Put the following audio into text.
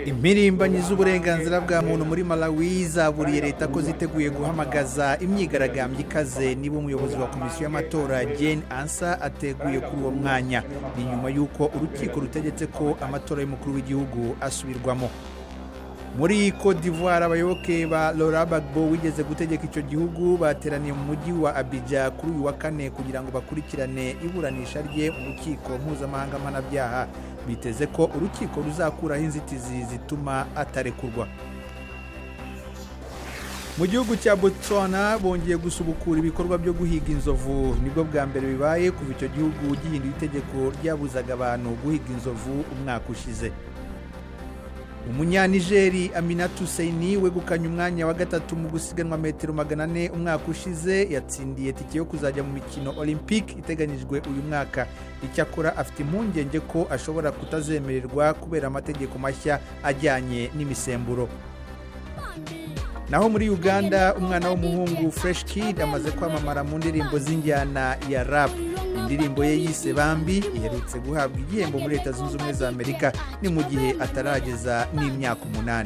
Impirimbanyi z'uburenganzira bwa muntu muri Malawi zaburiye leta ko ziteguye guhamagaza imyigaragambyo ikaze niba umuyobozi wa komisiyo y'amatora Jane Ansa ateguye kuri uwo mwanya. Ni nyuma y'uko urukiko rutegetse ko amatora y'umukuru w'igihugu asubirwamo. Muri Côte d'Ivoire abayoboke ba Laurent Gbagbo wigeze gutegeka icyo gihugu bateraniye mu mujyi wa Abidjan kuri uyu wa kane kugira ngo bakurikirane iburanisha rye mu rukiko mpuzamahanga mpanabyaha. Biteze ko urukiko ruzakuraho inzitizi zituma atarekurwa. Mu gihugu cya Botswana bongeye gusubukura ibikorwa byo guhiga inzovu. Nibwo bwa mbere bibaye kuva icyo gihugu gihinduye itegeko ryabuzaga abantu guhiga inzovu umwaka ushize. Umunyanigeri Aminatu Seini wegukanye umwanya wa gatatu mu gusiganwa metero 400 umwaka ushize yatsindiye tike yo kuzajya mu mikino Olympic iteganyijwe uyu mwaka. Icyakora afite impungenge ko ashobora kutazemererwa kubera amategeko mashya ajyanye n'imisemburo. Naho muri Uganda umwana w'umuhungu Fresh Kid amaze kwamamara mu ndirimbo z'injyana ya rap. Indirimbo ye yise Bambi iherutse guhabwa igihembo muri Leta Zunze Ubumwe za Amerika ni mu gihe atarageza n'imyaka 8.